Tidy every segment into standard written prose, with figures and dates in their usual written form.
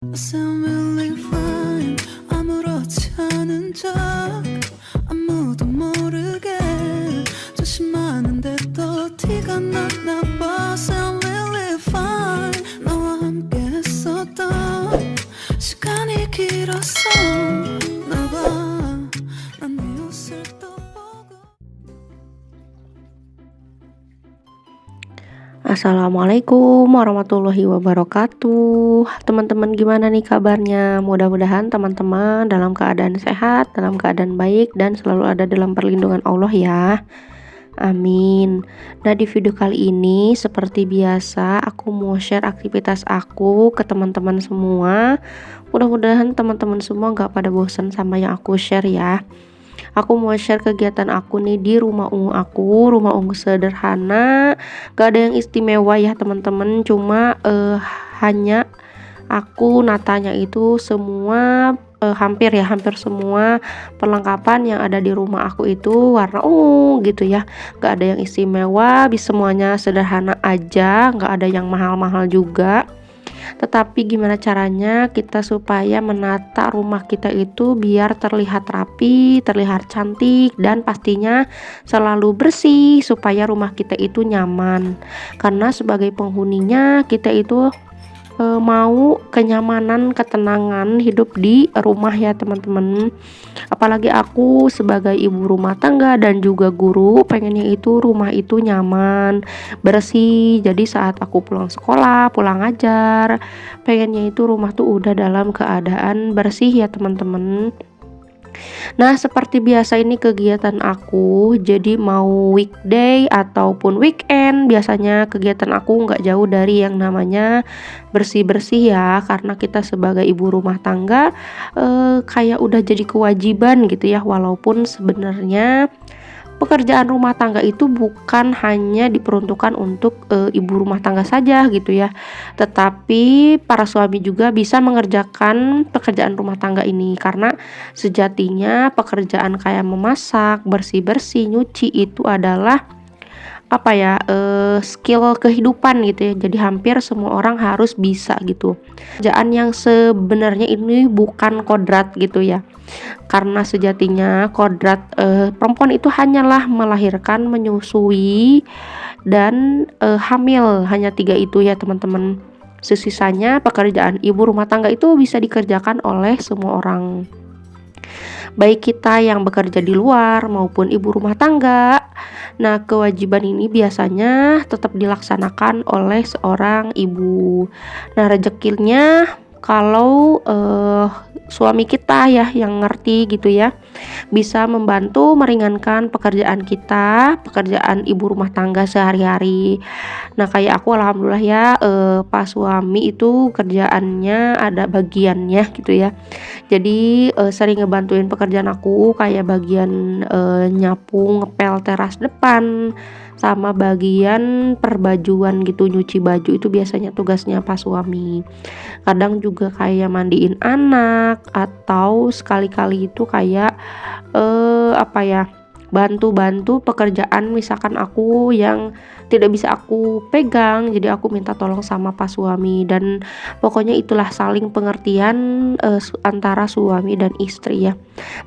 Sound really fine. 아무렇지 않은 척 아무도 모르게 조심하는데 또 티가 났나 봐. Sound really fine. 너와 함께 했었던 시간이 길었어. 나봐 난 네 옷을 또 보고. Assalamualaikum warahmatullahi wabarakatuh. Teman-teman gimana nih kabarnya? Mudah-mudahan teman-teman dalam keadaan sehat, dalam keadaan baik, dan selalu ada dalam perlindungan Allah ya. Amin. Nah, di video kali ini seperti biasa aku mau share aktivitas aku ke teman-teman semua. Mudah-mudahan teman-teman semua gak pada bosan sama yang aku share ya. Aku mau share kegiatan aku nih di rumah ungu aku, rumah ungu sederhana, gak ada yang istimewa ya teman-teman, cuma hanya aku natanya itu semua hampir semua perlengkapan yang ada di rumah aku itu warna ungu gitu ya, gak ada yang istimewa, semuanya sederhana aja, gak ada yang mahal-mahal juga. Tetapi gimana caranya kita supaya menata rumah kita itu biar terlihat rapi, terlihat cantik, dan pastinya selalu bersih supaya rumah kita itu nyaman. Karena sebagai penghuninya kita itu mau kenyamanan, ketenangan hidup di rumah ya teman-teman. Apalagi aku sebagai ibu rumah tangga dan juga guru pengennya itu rumah itu nyaman, bersih. Jadi saat aku pulang sekolah, pulang ngajar, pengennya itu rumah tuh udah dalam keadaan bersih ya teman-teman. Nah, seperti biasa ini kegiatan aku, jadi mau weekday ataupun weekend, biasanya kegiatan aku nggak jauh dari yang namanya bersih-bersih ya, karena kita sebagai ibu rumah tangga kayak udah jadi kewajiban gitu ya, walaupun sebenarnya pekerjaan rumah tangga itu bukan hanya diperuntukkan untuk ibu rumah tangga saja gitu ya, tetapi para suami juga bisa mengerjakan pekerjaan rumah tangga ini, karena sejatinya pekerjaan kayak memasak, bersih-bersih, nyuci itu adalah skill kehidupan gitu ya. Jadi hampir semua orang harus bisa gitu. Pekerjaan yang sebenarnya ini bukan kodrat gitu ya. Karena sejatinya kodrat perempuan itu hanyalah melahirkan, menyusui, dan hamil, hanya 3 itu ya teman-teman. Sisanya pekerjaan ibu rumah tangga itu bisa dikerjakan oleh semua orang, baik kita yang bekerja di luar maupun ibu rumah tangga. Nah, kewajiban ini biasanya tetap dilaksanakan oleh seorang ibu. Nah, rezekinya kalau suami kita ya yang ngerti gitu ya, bisa membantu meringankan pekerjaan kita, pekerjaan ibu rumah tangga sehari-hari. Nah, kayak aku alhamdulillah ya, pas suami itu kerjaannya ada bagiannya gitu ya. Jadi sering ngebantuin pekerjaan aku kayak bagian nyapu, ngepel teras depan, sama bagian perbajuan gitu, nyuci baju itu biasanya tugasnya pas suami. Kadang juga kayak mandiin anak, atau sekali-kali itu kayak bantu-bantu pekerjaan misalkan aku yang tidak bisa aku pegang, jadi aku minta tolong sama pas suami. Dan pokoknya itulah saling pengertian antara suami dan istri ya.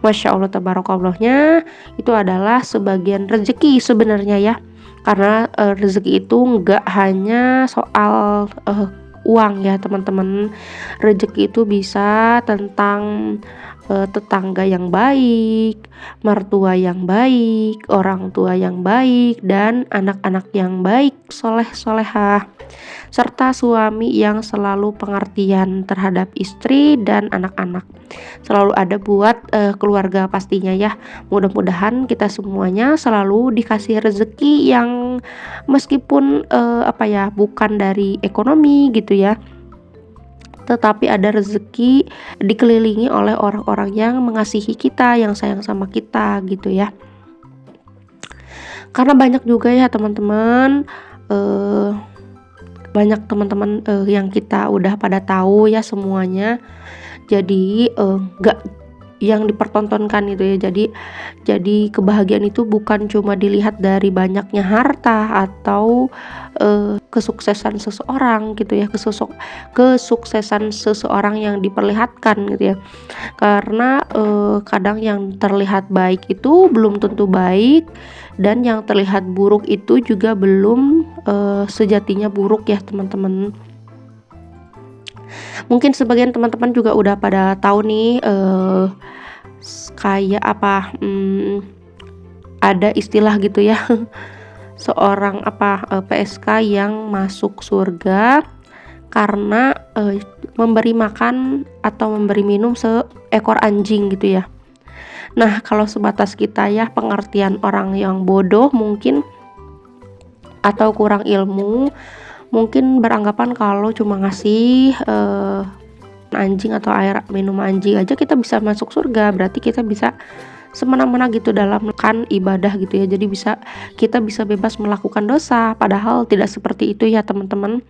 Masya Allah tabarakallohnya, itu adalah sebagian rezeki sebenarnya ya, karena rezeki itu nggak hanya soal uang ya teman-teman. Rezeki itu bisa tentang tetangga yang baik, mertua yang baik, orang tua yang baik, dan anak-anak yang baik, soleh-solehah, serta suami yang selalu pengertian terhadap istri dan anak-anak. Selalu ada buat keluarga pastinya ya. Mudah-mudahan kita semuanya selalu dikasih rezeki yang meskipun bukan dari ekonomi gitu ya, tetapi ada rezeki dikelilingi oleh orang-orang yang mengasihi kita, yang sayang sama kita gitu ya. Karena banyak juga ya teman-teman, banyak teman-teman yang kita udah pada tahu ya semuanya. Jadi nggak yang dipertontonkan gitu ya. Jadi kebahagiaan itu bukan cuma dilihat dari banyaknya harta atau kesuksesan seseorang gitu ya, kesuksesan seseorang yang diperlihatkan gitu ya. Karena kadang yang terlihat baik itu belum tentu baik, dan yang terlihat buruk itu juga belum sejatinya buruk ya teman-teman. Mungkin sebagian teman-teman juga udah pada tahu nih kayak apa, ada istilah gitu ya, seorang PSK yang masuk surga karena memberi makan atau memberi minum seekor anjing gitu ya. Nah, kalau sebatas kita ya pengertian orang yang bodoh mungkin atau kurang ilmu, mungkin beranggapan kalau cuma ngasih anjing atau air minum anjing aja kita bisa masuk surga, berarti kita bisa semena-mena gitu dalam melakukan ibadah gitu ya. Jadi kita bisa bebas melakukan dosa, padahal tidak seperti itu ya teman-teman.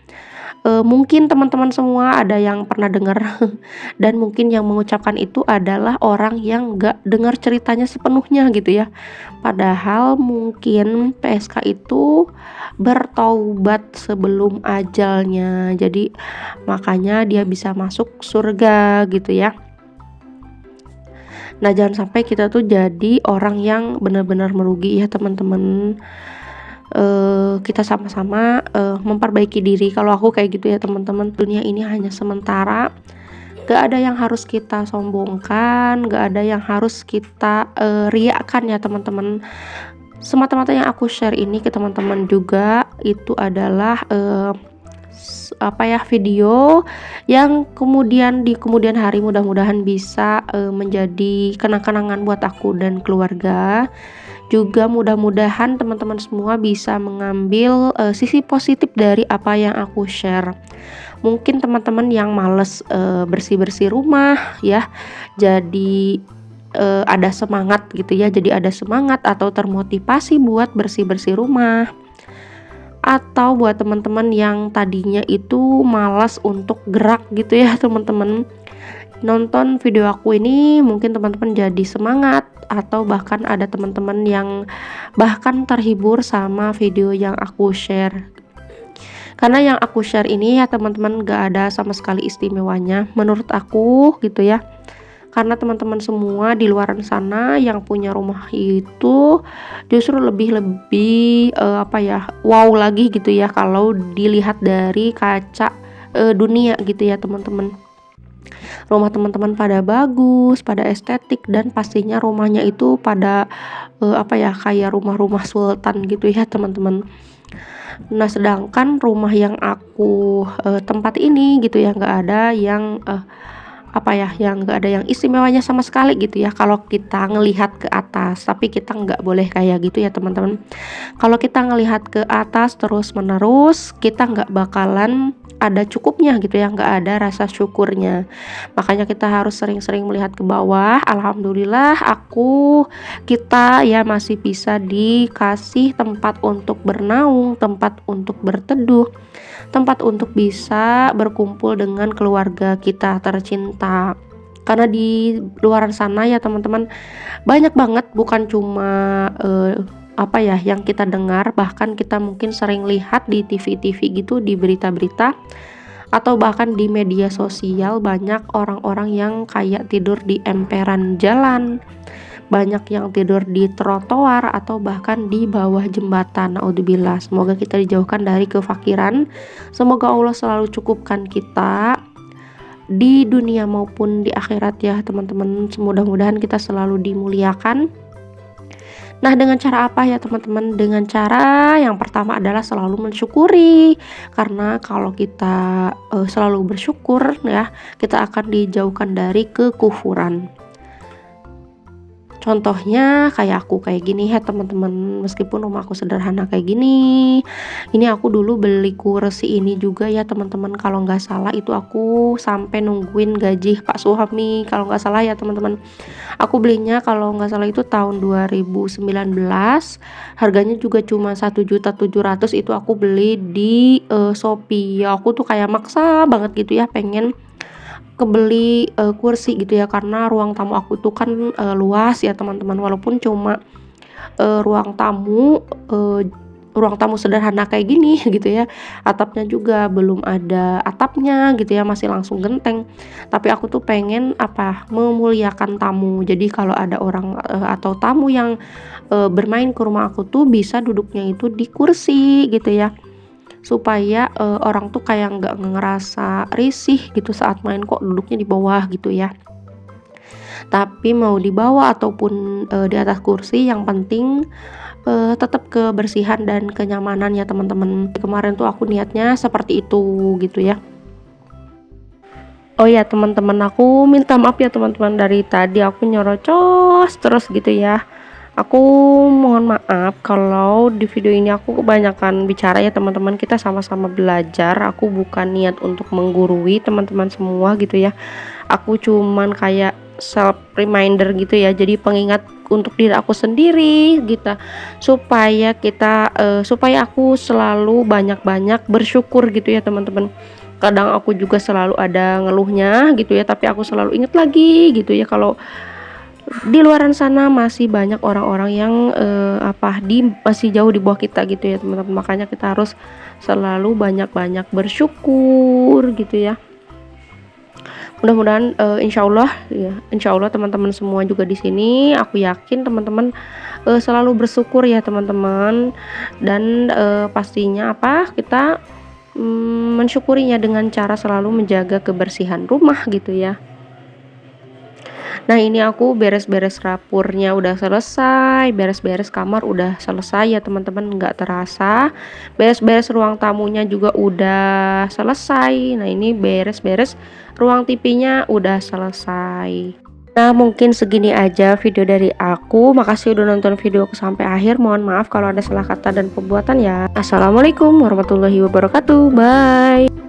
Mungkin teman-teman semua ada yang pernah dengar dan mungkin yang mengucapkan itu adalah orang yang gak dengar ceritanya sepenuhnya gitu ya. Padahal mungkin PSK itu bertaubat sebelum ajalnya, jadi makanya dia bisa masuk surga gitu ya. Nah, jangan sampai kita tuh jadi orang yang benar-benar merugi ya teman-teman. Kita sama-sama memperbaiki diri. Kalau aku kayak gitu ya teman-teman, dunia ini hanya sementara, gak ada yang harus kita sombongkan, gak ada yang harus kita riakan ya teman-teman. Semata-mata yang aku share ini ke teman-teman juga itu adalah video yang kemudian di kemudian hari mudah-mudahan bisa menjadi kenang-kenangan buat aku dan keluarga. Juga mudah-mudahan teman-teman semua bisa mengambil sisi positif dari apa yang aku share. Mungkin teman-teman yang males bersih-bersih rumah ya, jadi ada semangat gitu ya, jadi ada semangat atau termotivasi buat bersih-bersih rumah. Atau buat teman-teman yang tadinya itu malas untuk gerak gitu ya teman-teman, nonton video aku ini mungkin teman-teman jadi semangat, atau bahkan ada teman-teman yang bahkan terhibur sama video yang aku share. Karena yang aku share ini ya teman-teman gak ada sama sekali istimewanya menurut aku gitu ya. Karena teman-teman semua di luar sana yang punya rumah itu justru lebih wow lagi gitu ya kalau dilihat dari kaca dunia gitu ya teman-teman. Rumah teman-teman pada bagus, pada estetik, dan pastinya rumahnya itu pada kayak rumah-rumah sultan gitu ya teman-teman. Nah, sedangkan rumah yang aku tempat ini gitu ya nggak ada yang yang nggak ada yang istimewanya sama sekali gitu ya kalau kita ngelihat ke atas. Tapi kita nggak boleh kayak gitu ya teman-teman. Kalau kita ngelihat ke atas terus menerus, kita nggak bakalan ada cukupnya gitu ya, nggak ada rasa syukurnya. Makanya kita harus sering-sering melihat ke bawah. Alhamdulillah kita ya masih bisa dikasih tempat untuk bernaung, tempat untuk berteduh, tempat untuk bisa berkumpul dengan keluarga kita tercinta. Karena di luar sana ya teman-teman banyak banget, bukan cuma yang kita dengar, bahkan kita mungkin sering lihat di TV-TV gitu, di berita-berita atau bahkan di media sosial, banyak orang-orang yang kayak tidur di emperan jalan, banyak yang tidur di trotoar atau bahkan di bawah jembatan. Naudzubillah, semoga kita dijauhkan dari kefakiran. Semoga Allah selalu cukupkan kita di dunia maupun di akhirat ya teman-teman. Mudah-mudahan kita selalu dimuliakan. Nah, dengan cara apa ya teman-teman? Dengan cara yang pertama adalah selalu mensyukuri. Karena kalau kita selalu bersyukur ya, kita akan dijauhkan dari kekufuran. Contohnya kayak aku kayak gini ya teman-teman, meskipun rumah aku sederhana kayak gini. Ini aku dulu beli kursi ini juga ya teman-teman, kalau nggak salah itu aku sampai nungguin gaji Pak Suhami kalau nggak salah ya teman-teman. Aku belinya kalau nggak salah itu tahun 2019, harganya juga cuma 1.700.000. Itu aku beli di Shopee ya. Aku tuh kayak maksa banget gitu ya pengen kebeli, kursi gitu ya, karena ruang tamu aku tuh kan, luas ya teman-teman, walaupun cuma, ruang tamu, ruang tamu sederhana kayak gini gitu ya, atapnya juga belum ada atapnya gitu ya, masih langsung genteng. Tapi aku tuh pengen apa, memuliakan tamu. Jadi kalau ada orang, atau tamu yang, bermain ke rumah aku tuh bisa duduknya itu di kursi gitu ya, supaya, orang tuh kayak nggak ngerasa risih gitu saat main, kok duduknya di bawah gitu ya. Tapi mau di bawah ataupun, di atas kursi yang penting, tetap kebersihan dan kenyamanan ya teman-teman. Kemarin tuh aku niatnya seperti itu gitu ya. Oh ya teman-teman, aku minta maaf ya teman-teman, dari tadi aku nyerocos terus gitu ya. Aku mohon maaf kalau di video ini aku kebanyakan bicara ya teman-teman, kita sama-sama belajar. Aku bukan niat untuk menggurui teman-teman semua gitu ya. Aku cuman kayak self reminder gitu ya, jadi pengingat untuk diri aku sendiri gitu, supaya aku selalu banyak-banyak bersyukur gitu ya teman-teman. Kadang aku juga selalu ada ngeluhnya gitu ya, tapi aku selalu ingat lagi gitu ya, kalau di luaran sana masih banyak orang-orang yang, masih jauh di bawah kita gitu ya teman-teman. Makanya kita harus selalu banyak-banyak bersyukur gitu ya. Mudah-mudahan, insyaallah teman-teman semua juga di sini, aku yakin teman-teman, selalu bersyukur ya teman-teman, dan, pastinya kita, mensyukurinya dengan cara selalu menjaga kebersihan rumah gitu ya. Nah ini aku beres-beres dapurnya udah selesai, beres-beres kamar udah selesai ya teman-teman, nggak terasa. Beres-beres ruang tamunya juga udah selesai. Nah ini beres-beres ruang TV-nya udah selesai. Nah mungkin segini aja video dari aku. Makasih udah nonton videoku sampai akhir. Mohon maaf kalau ada salah kata dan pembuatan ya. Assalamualaikum warahmatullahi wabarakatuh. Bye.